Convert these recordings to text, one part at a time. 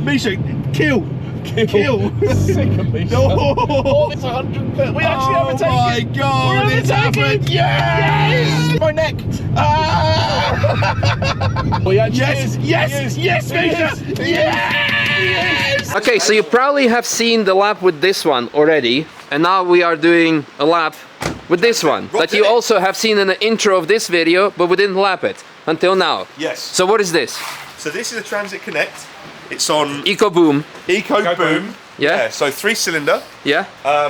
Misha, kill. Sick of Misha. Oh, it's 130. We actually overtaken. Oh my God, it's happened. Yes! My neck. Yes, Misha. Yes! Okay, so you probably have seen the lap with this one already, and now we are doing a lap with this one that you also have seen in the intro of this video, but we didn't lap it until now. Yes. So what is this? So this is a Transit Connect. It's on EcoBoom. EcoBoom. Yeah. So 3-cylinder. Yeah.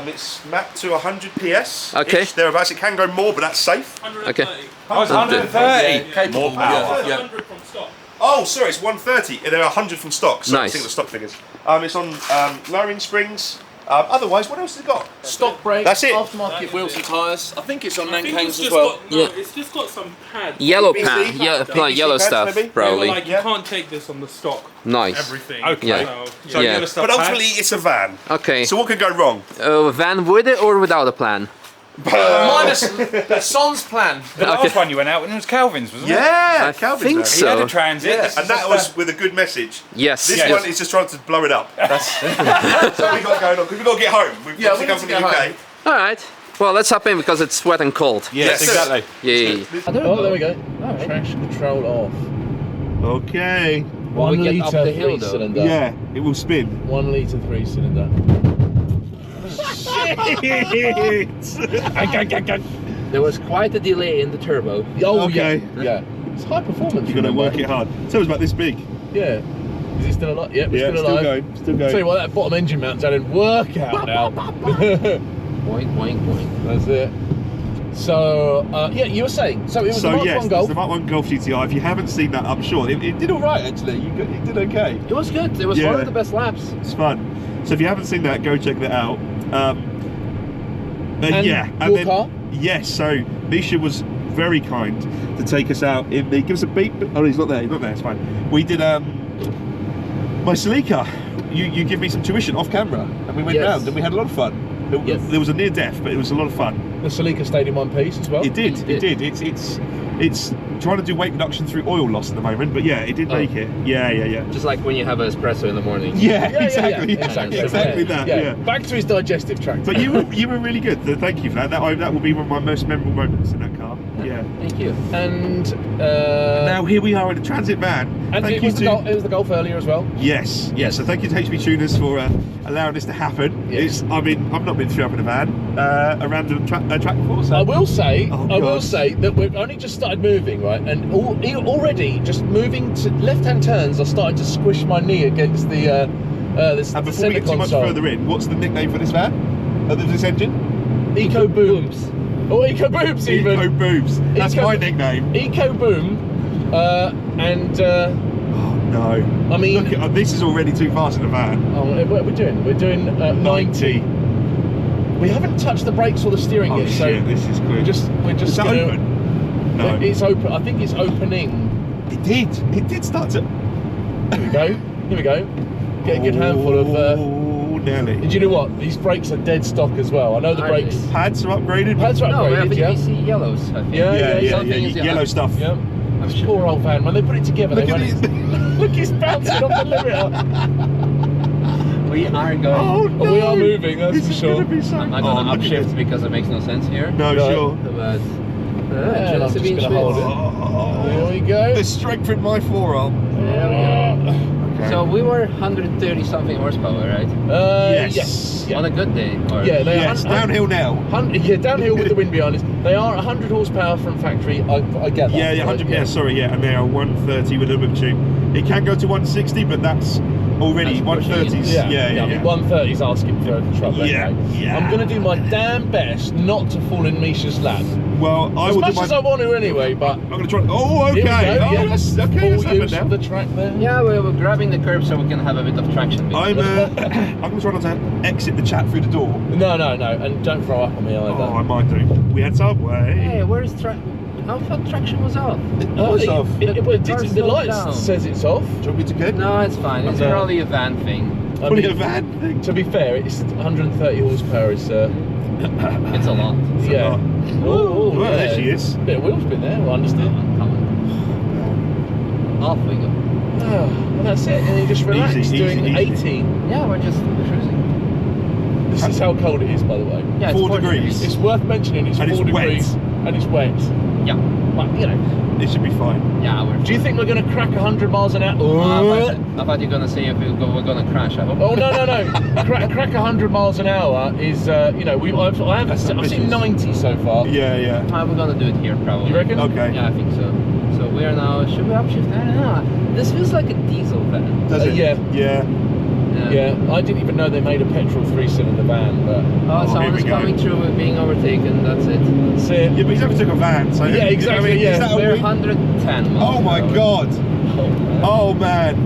It's mapped to 100 PS. Okay. Thereabouts. It can go more, but that's safe. 130. Okay. Oh, it's 130. More power. Yeah. 100 from stock. Oh, sorry, it's 130. There are 100 from stock. So Nice. I think the stock figures. It's on lowering springs. Otherwise, what else has it got? Stock brake. That's it. Aftermarket wheels and tyres. I think it's on I think Nankangs it's as just well. got, no, it's just got some pads. Yellow PVC? pad. Yeah, like yellow pads, stuff, maybe? probably. Like you can't take this on the stock. Nice. Everything. Okay. Yeah. So, Yeah. But ultimately, it's a van. Okay. So what could go wrong? Van with it or without a plan? Minus the Son's plan. The last one you went out and it was Calvin's, wasn't it? Yeah, I Calvin's think van. so. He had a Transit. Yeah, This and is that just was with a good message. Yes. This Yes. one is just trying to blow it up. That's what we got going on. Because we've got to get home. We've Yeah, got we to need come to from the get UK. All right. Well, let's hop in because it's wet and cold. Yes, exactly. Yay. Oh, there we go. Traction control off. Okay. Will we 1 get up litre the hill, 3 though? cylinder. Yeah, it will spin. 1 litre 3 cylinder. There was quite a delay in the turbo. Oh Okay. yeah. It's high performance. You've got to work it hard. So it's about this big. Yeah. Is it still alive? Yep, it's Yeah, still still alive. going. Still going. Tell you what, that bottom engine mount's had a workout now. Boing, boing, boing. That's it. So, yeah, you were saying. So it was the So Mark yes, 1 it's Golf. the Mark 1 Golf GTI. If you haven't seen that, I'm sure it did all right actually. It did okay. It was good. It was one Yeah. of the best laps. It's fun. So if you haven't seen that, go check that out. And yeah, and your then car? yes. So Misha was very kind to take us out. Give us a beep. Oh, he's not there. He's not there. It's fine. We did my Celica. You give me some tuition off camera, and we went Yes. round and we had a lot of fun. Yes. There was a near death, but it was a lot of fun. The Celica stayed in one piece as well. It did. It It did. It's trying to do weight reduction through oil loss at the moment, but yeah, it did make it. Yeah. Just like when you have an espresso in the morning. Yeah, Yeah, exactly. exactly. Exactly that. Yeah. Back to his digestive tract. But you were really good. So thank you for that. That will be one of my most memorable moments in that car. Yeah. Thank you. And Now here we are in a Transit van. and Thank it you was, it was the Golf earlier as well. Yes. So thank you to HB Tuners for allowing this to happen. Yes. I've not been through up in a van around the track before. So. I will say, Oh, I will God. say that we've only just started moving, right? And already just moving to left-hand turns, I started to squish my knee against the And before we center get too much console. further in, what's the nickname for this van? This engine? Eco Booms. Oh, Eco Booms even. Eco Boobs. That's Eco- my nickname. Eco Boom, and Oh no. I mean, Look at, this is already too fast in a van. oh, what are we doing? We're doing 90. We haven't touched the brakes or the steering Oh yet, shit, so this is quick. we're just Is that gonna. open? No. It's open. I think it's opening. It did. It did start to. Here we go. Here we go. Get a good handful of. Oh, nearly. Did you know what? These brakes are dead stock as well. I know the Are brakes. they? Pads are upgraded. Pads are No, we have upgraded, yeah. PVC yellows, I think. Yeah, something is yellow stuff. Yeah. I'm sure. Poor old van. When they put it together, Look they at run these. it. Look, he's bouncing off the limiter. We are going. Oh no. We are moving, that's This for is sure. gonna be so. I'm not Oh, gonna look at upshift this. because it makes no sense here. No, Right. sure. But And I'm just going to hold it. Oh, There we go. the strength in my forearm. there we go. Okay. So we were 130 something horsepower, right? Yes. On a good day. Or Yeah, they yes, are. downhill now. Yeah, downhill with the wind behind us. They are 100 horsepower from factory. I get that. Yeah, 100. Yeah, sorry. Yeah, and they are 130 with a whip tube. It can go to 160, but that's already That's pushing it. 130s. Yeah, Yeah. I mean, 130's asking for a trouble. Yeah, anyway. yeah. I'm going to do my damn best not to fall in Misha's lap. Well, I As will much do my. as I want to anyway, but. I'm gonna try. Oh, okay. Here we go, Oh, yeah. that's okay. Full That's happened use now. of the track there. Yeah, we're grabbing the curb so we can have a bit of traction. I'm gonna try not to exit the chat through the door. No, and don't throw up on me either. Oh, I might do. We had Subway. Hey, where's traction? How far traction was off? Oh, it's off. the car's lights slowed down. says it's off. Do you want me to get? No, it's fine. It's Okay. probably a van thing. I Probably mean, a van thing. to be fair, it's 130 horsepower. It's It's a lot. yeah. lot. Oh, Well, there she is. Bit of wheels been there. Well, understood. Come on. Off we go. Well, that's it. And you just relax doing easy. 80. Yeah, we're just cruising. This is how cold it is, by the way. Yeah, it's 4 degrees. It's worth mentioning. It's And 4 it's wet. degrees and it's wet. Yeah, But you know, It should be fine. yeah, we're. do you think we're going to crack 100 miles an hour? I thought you were gonna say if we're gonna crash. I hope. Oh no! crack 100 miles an hour is you know I've seen 90 so far. Yeah. We're gonna do it here probably. You reckon? Okay. Yeah, I think so. So we are now. Should we upshift? I don't know. This feels like a diesel van. Does it? Yeah. Yeah. Yeah, I didn't even know they made a petrol 3-cylinder van, but Oh, here someone we is go. coming through with being overtaken. That's it. that's it. Yeah, but he's never took a van, so Yeah, exactly, I mean, yeah. Is that a We're win? 110. Oh miles my per hour. god! Oh, man. Oh man!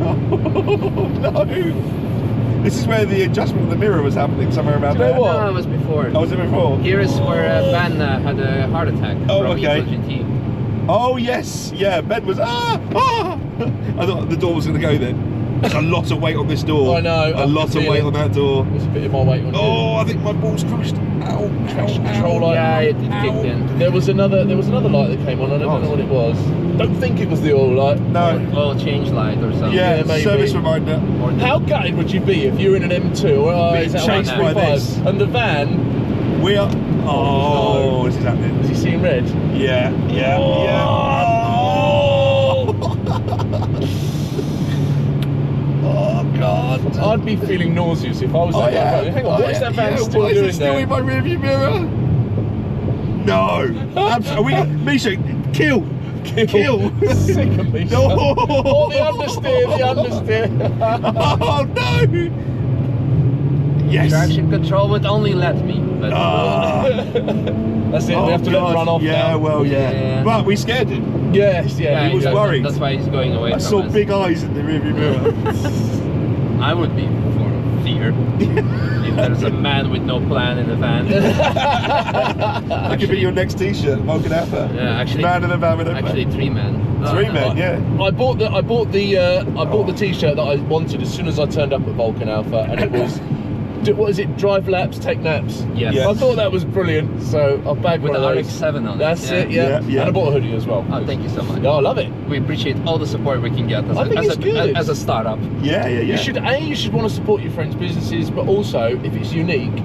Oh no! This is where the adjustment of the mirror was happening, somewhere around Do you know there. what? No, it was before. Oh, was it before? Here is where Ben had a heart attack Oh, from okay. Eagle GT. Oh yes, yeah. Ben was I thought the door was going to go then. There's a lot of weight on this door. I know, I A lot can of feel weight it. on that door. There's a bit of my weight on Oh, I think my ball's crushed. Ow! Traction ow, control ow. light. Yeah, it kicked in. There was another light that came on. I don't know what it was. Don't think it was the oil light. No. Oil change light or something. Yeah, Yeah, maybe. service reminder. Or How gutted would you be if you were in an M2 or Being is that chased by 135 this. and the van? We are. Oh, this is happening. Is he seeing red? Yeah. Oh God. I'd be feeling nauseous if I was that guy. Hang on, what is that van still Why doing is it still there? in my rearview mirror? No. Are we? Misha, kill. Sick of me. No. Oh, the understeer. Oh no. Yes. traction control would only let me. But Ah. That's it. Oh, we have to let him God. run off Yeah, now. well, yeah. Yeah. But we scared him. Yes, yeah. he was exactly. worried. That's why he's going away I from saw us. big eyes in the rearview mirror. I would be full of fear if there's a man with no plan in the van. That could be your next T-shirt, Vulcan Alpha. Yeah, actually, Man in the van with a actually plan. 3 men. 3 men, yeah. I bought the T-shirt that I wanted as soon as I turned up at Vulcan Alpha, and it was, what is it? Drive laps, take naps. Yes. Yeah. I thought that was brilliant, so I bagged With one the of those. RX-7 on it. That's it, Yeah, yeah. And I bought a hoodie as well. Oh, thank you so much. Yeah, I love it. We appreciate all the support we can get as, I think it's good. as a startup. Yeah. You should want to support your friends' businesses, but also if it's unique,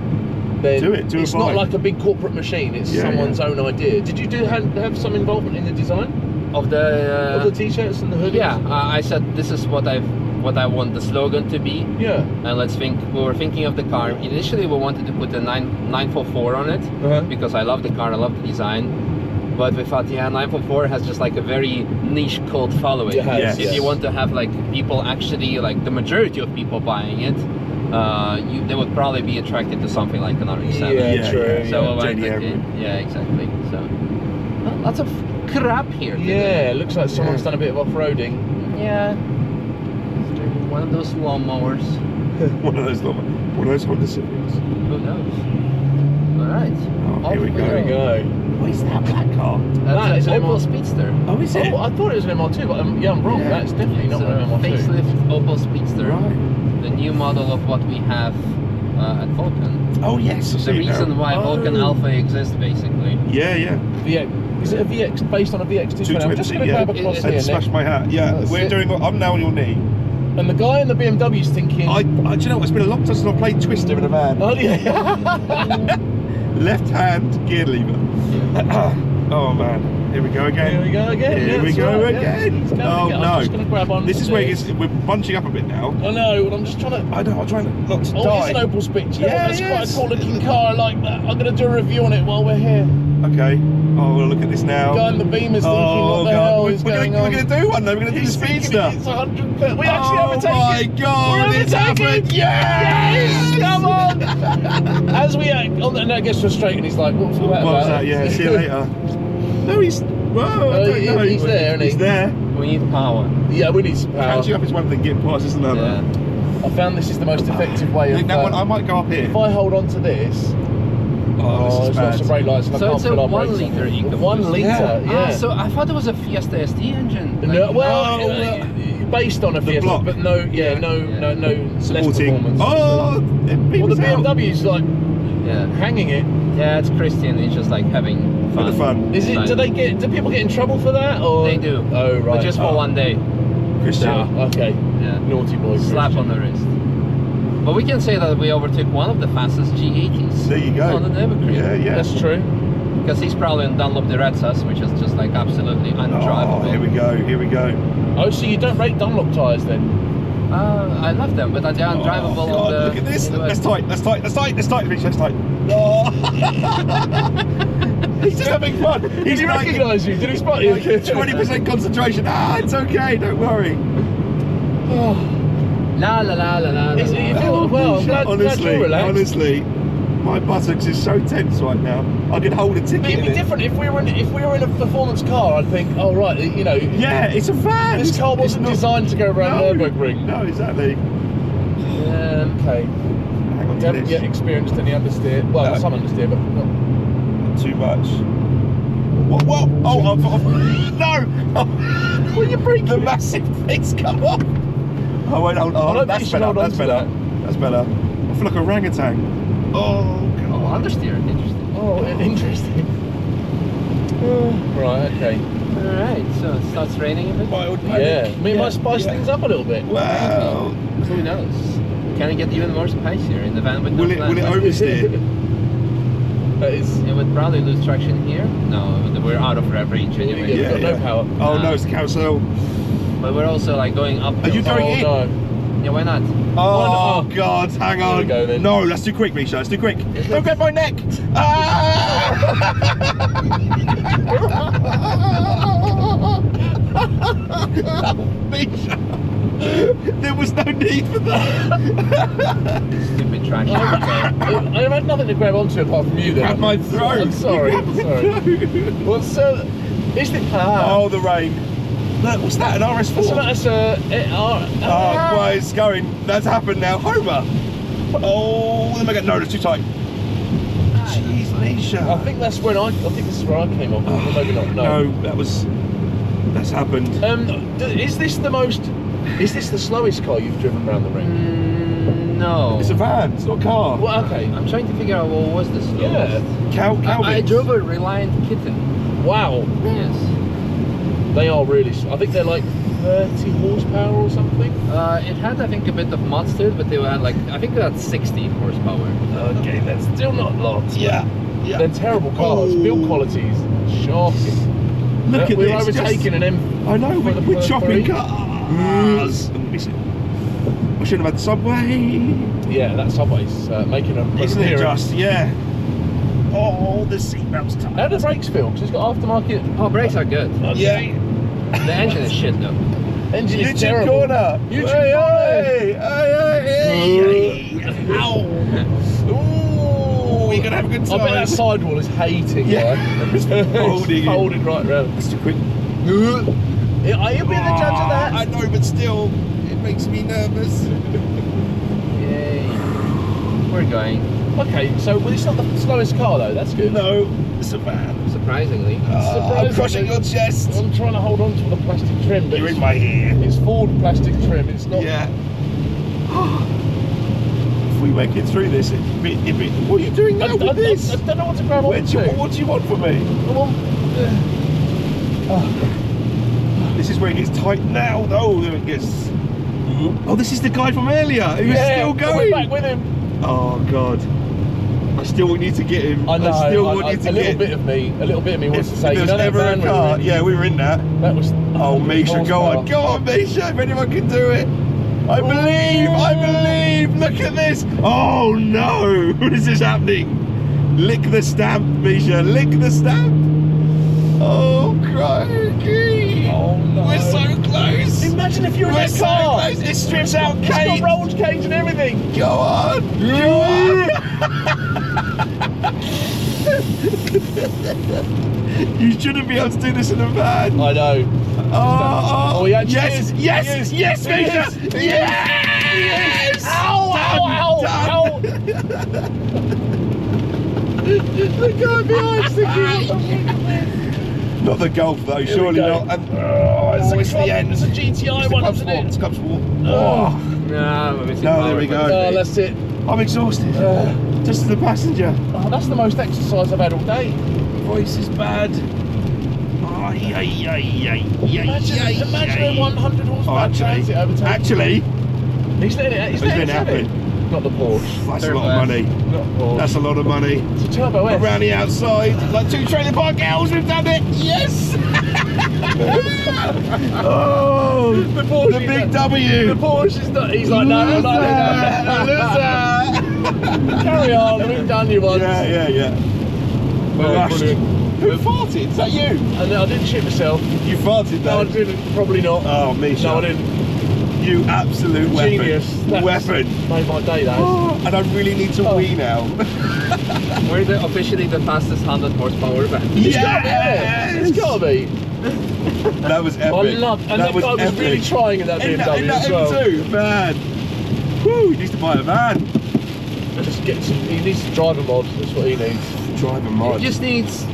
then Do it, do a it's not buy. like a big corporate machine. It's Yeah, someone's own idea. Did you have some involvement in the design Of the, of the t-shirts and the hoodies? yeah, I said this is what I want the slogan to be. Yeah. And we were thinking of the car. Initially we wanted to put the 944 on it Uh-huh. because I love the car, I love the design. But we thought, yeah, 944 has just like a very niche cult following. It has, Yes. If you want to have like people actually, like the majority of people buying it, they would probably be attracted to something like an RX-7. Yeah, true. So yeah. I went, JD okay, Abrams. yeah, exactly. So well, lots of crap here today. Yeah, it looks like someone's done a bit of off-roading. Yeah. One of those lawnmowers. One of those Honda Civics. Who knows? Alright. Oh, here we go. There we go. What is that black car? That is That's an an Opel MR. Speedster. Oh, is it? Oh, I thought it was an MR2, but I'm wrong. Yeah. That's definitely It's not an a MR2. facelift Opel Speedster. Right. The new model of what we have at Vulcan. Oh yes. I see The it now. reason why Vulcan Oh. Alpha exists, basically. Yeah. VX. Is it a VX based on a VX220? I'm just going to 220, yeah. grab across It- I here, smashed Nick. my hat. Yeah, That's we're it. doing. I'm now on your knee. And the guy in the BMW's thinking, Do you know what? It's been a long time since I played Twister in a van. oh yeah. Left hand gear lever. Oh man, here we go again. Here we go again. Here yeah, we that's go right, yeah. again. He's going Oh again. no. I'm just going to grab on. This is where we're bunching up a bit now. I know, and I'm just trying to. I know. I'm trying not to Oh, die. it's an Opel Speed. Yeah, That's yes. quite a cool looking car. I like that. I'm going to do a review on it while we're here. Okay. Oh, we'll look at this now. The guy in the Beamer's thinking, Oh what the god. hell is going on? We're going to do one though. We're going to do the He's thinking Speedster. It's 100. We actually Oh overtaken. my god! We're It's overtaken. happened. Yes! Come on! As we and that gets frustrating. He's like, what's that What about? was that? Yeah. See you later. No, he's. Whoa, I don't know. He's there, isn't he? He's there. We need power. Yeah, we need some power. Catching up is one thing. Getting past is another. Yeah. I found this is the most effective way I of. think that one. I might go up here. If I hold on to this, Oh, this is there's lots bad. of brake lights and I So can't it's a put our 1 brakes liter on. EcoBoost. 1 litre, yeah. So I thought it was a Fiesta ST engine. No, Like, well, based on a Fiesta, block. but no, no less Supporting. performance. Oh, Well, the BMW's like Yeah. Hanging it. Yeah, it's Christian. He's just like having For fun. the fun. Is it? Fine. Do people get in trouble for that? Or They do. Oh right. But just for one day. Christian. Ah, okay. Yeah. Naughty boy. Slap Christian. on the wrist. But we can say that we overtook one of the fastest G80s. There you go. On the Nürburgring. Yeah, yeah. That's true. Because he's probably on Dunlop de Retsas, which is just like absolutely undrivable. Oh, here we go, here we go. Oh, so you don't rate Dunlop tyres then? I love them, but they're undrivable Oh, on God, the... look at this. on the That's west. tight, that's tight, that's tight, that's tight, Misha, that's tight. Oh. He's just having fun. Did he recognise you? Did he spot you? 20% concentration. Ah, it's okay, don't worry. La la la la la. Is it- you feel- well, I'm glad honestly, you're relaxed. honestly, my buttocks is so tense right now. I can hold a ticket. It'd in be it. different if we were in a performance car. I'd think, oh right, you know, Yeah, it's a van. this car wasn't designed to go around Nürburgring. No, exactly. Okay. Hang on You to haven't this. yet experienced any understeer. Well, No. some understeer, but not. Too much. What? What? Oh, no! Well, you're breaking The it. massive thing's come off. Oh wait, hold I don't on. think That's you should better. hold on That's to better. that. That's better. I feel like a orangutan. Oh Oh, god. understeer. Interesting. Oh, interesting. Right. Okay. Alright, so it starts raining a bit. Mild Yeah. panic. I mean, it might spice things up a little bit. Wow. Who knows? Can it get even more spicier in the van with no Will it oversteer? That is. It would probably lose traction here. No, we're out of range anyway. Yeah. got no power. Oh no, it's the carousel. But we're also like going up. Are you going Oh in? no. Yeah, why not? Oh god, hang There on. we go, then. No, that's too quick, Misha. That's too quick. Don't grab my neck. Ah! Misha. There was no need for that. Stupid traction. I've had nothing to grab onto apart from you then. Grab my throat. I'm sorry. I'm sorry. Well, so is the Oh, the rain. Look, what's that? An RS4? So that's Oh, well, it's going. That's happened now. Homer. Oh, let me get. No, it's too tight. Jeez, I Misha. think that's when I think this is where I came off. Or maybe not. No. No, that's happened. Is this the slowest car you've driven around the ring? No. It's a van. It's not a car. Well, okay. I'm trying to figure out what was this. Yeah. Calvin. I drove a Reliant Kitten. Wow. Yes. They are really. I think they're like 30 horsepower or something. It had, I think, a bit of mods to it, but they had like, I think they had 60 horsepower. Okay, that's still not lots. Yeah. Yeah. They're terrible cars. Oh. Build quality's shocking. Look at We're this. overtaking an M. I know. for the We're first chopping three. cars. Let me see. I shouldn't have had the subway. Yeah, that subway's making a Isn't it appearance. just? Yeah. Oh, the seatbelt's tight. How do the brakes feel? Because it's got aftermarket. Oh, brakes are good. Yeah. The engine is shit though. Engine is YouTube terrible. corner. YouTube Hey, corner. hey, hey. Ow. Ooh, we're gonna have a good I time. bet that sidewall is hating. Yeah. Right? It's folding. Folding right round. That's too quick. You'll be the judge of that. I know, but still, it makes me nervous. Yay. We're going. Okay, so well, it's not the slowest car though. That's good. No, it's a van. Surprisingly. I'm crushing your chest. I'm trying to hold on to the plastic trim, but You're in my ear. it's Ford plastic trim. It's not. Yeah. If we make it through this, what are you doing now with this? I don't know what to grab onto. What do you want from me? This is where it gets tight now. Oh, there it gets. Oh, this is the guy from earlier who's still We're going. back with him. Oh God. I still want you to get him. I know. I still want you to a little get. bit of me wants to If say, there you was know that ever a van we were car, in? yeah, we were in that. That was. Oh, Misha, go on, go on, Misha. If anyone can do it, I believe. Look at this. Oh no, what is this happening? Lick the stamp, Misha. Lick the stamp. Oh crikey! Oh no. We're so close. Imagine if you're in We're that so car. close. It strips out It's got cage. rolled cage and everything. Go on. Go on. You shouldn't be able to do this in a van. I know. Oh, he actually yes, is. yes, He is. yes, He Misha. is. Yes. Ow, ow, ow, Done. The guy behind Not the Golf though, surely go. not. And it's the end. It's a GTI one, isn't it? It's comfortable. Oh, No, we're missing No, power there we for go. this Oh, thing. that's it. I'm exhausted. Just as the passenger. Oh, that's the most exercise I've had all day. Voice is bad. Oh, Imagine a 100 horsepower transit overtaking. actually, He's letting it. He's letting it happen. happen. Not the Porsche. That's a lot of money. Not the Porsche. That's a lot of money. It's a Turbo S. Around the outside, like 2 trailer park girls, we've done it. Yes. Oh, The Porsche. the big The W. Porsche is not. He's like, no, I'm not doing that. Carry on. We've done you once. Yeah. Well, Rushed. brilliant. Who farted? Is that you? And then I didn't shit myself. You farted No, I though. didn't. Probably not. Oh, Misha. No, I didn't. You absolute weapon. Genius. That's Weapon. Made my day, that. And I really need to wee now. We're officially the fastest 100 horsepower van. Yes! It's gotta be. That was epic. I love, and that that guy was epic. really trying in that BMW in that as well. M2, man. Woo, he needs to buy a van. Just get some, he needs to drive a mod, that's what he needs. Drive a mod. It just needs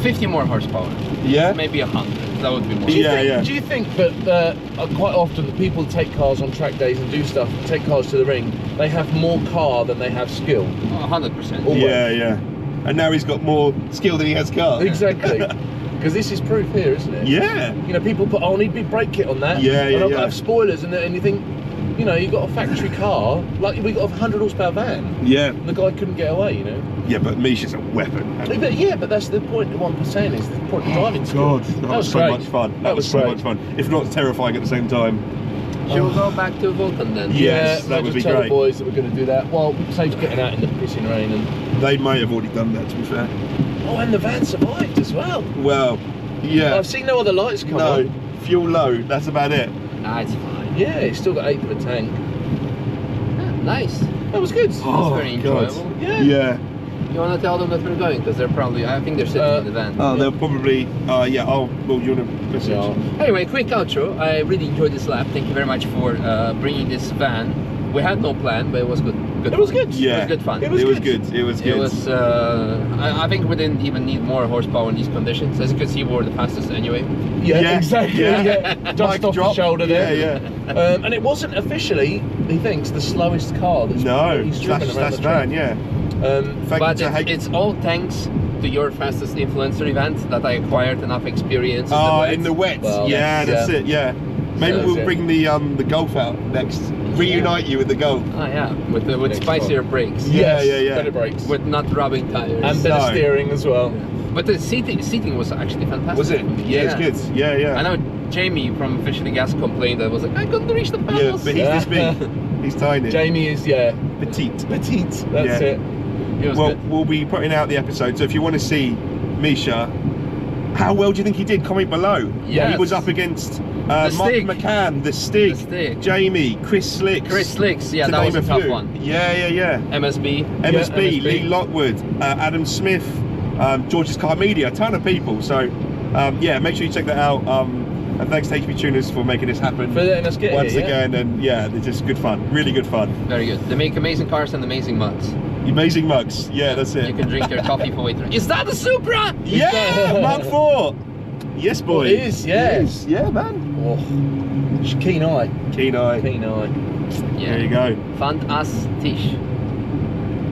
50 more horsepower. Yeah? Maybe 100. That would be more. Do you think that quite often people take cars on track days and do stuff, take cars to the ring, they have more car than they have skill? 100%. Always. Yeah. And now he's got more skill than he has car. Exactly. Because this is proof here, isn't it? Yeah. You know, people put, oh, I need a big brake kit on that. Yeah, and I've got to yeah. have spoilers and you think, you know, you've got a factory car, like we got a 100 horsepower van. Yeah. And the guy couldn't get away, you know. Yeah, but Misha's a weapon. But that's the point. What I'm saying is the point of driving school. God, that was so great. much fun. That was so great. much fun. If not terrifying at the same time. Should we go back to Vulcan then? Yes, Yeah, that we'll would just be tell great. the boys that we're going to do that. Well, saves getting out in the pissing rain and. They may have already done that, to be fair. Oh, and the van survived as well. Well, yeah. I've seen no other lights come No, on. fuel low, that's about it. Ah, it's fine. Yeah, it's still got 8 for the tank. Ah, nice. That was good. Oh, very God. enjoyable. Yeah. You want to tell them that we're going? Because they're probably, I think they're sitting in the van. Oh, they'll probably, yeah, oh, well, you want to message? Yeah. Anyway, quick outro. I really enjoyed this lap. Thank you very much for bringing this van. We had no plan, but it was good. It was good. Yeah. It was good fun. It was good. It was good. It was, I think we didn't even need more horsepower in these conditions. As you can see, we were the fastest anyway. Yeah, Yeah, exactly. yeah. Yeah. Just Mic off drop. the shoulder there. Yeah. And it wasn't officially, he thinks, the slowest car that's No, he's driven around that's the track. van, yeah. Thank But you to it's all thanks to your fastest influencer event that I acquired enough experience. Oh, in the wet. Well, yeah, that's it, yeah. Maybe That's we'll it. bring the Golf out next. Reunite you with the Golf. Oh yeah, with Next spicier brakes. Yeah, Yes, yeah. better brakes. With not rubbing tires. And better No. steering as well. But the seating was actually fantastic. Was it? Yeah. It's good. Yeah. I know Jamie from Officially Gas complained that I was like, I couldn't reach the Yeah, pedals. but he's this big. He's tiny. Jamie is, Petite. petite. That's Yeah. it. It was Well, good. we'll be putting out the episode, so if you want to see Misha, how well do you think he did? Comment below. Yes. He was up against The Mark Stig. McCann, the Stig, The Stig. Jamie, Chris Slicks. Chris Slicks, yeah, to that was name a tough few. one. Yeah. MSB. MSB, MSB. Lee Lockwood, Adam Smith, George's Car Media, a ton of people. So, yeah, make sure you check that out. And thanks to HB Tuners for making this happen For letting us get once here, yeah. again. And yeah, they're just good fun, really good fun. Very good. They make amazing cars and amazing mugs. Amazing mugs. Yeah, that's it. You can drink your coffee for waiter. Is that a Supra? Yeah, Mark 4. Yes, boy. It is, yeah. It is. Yeah, man. Oh, keen eye. Keen eye. Keen eye. Yeah. There you go. Fantastisch.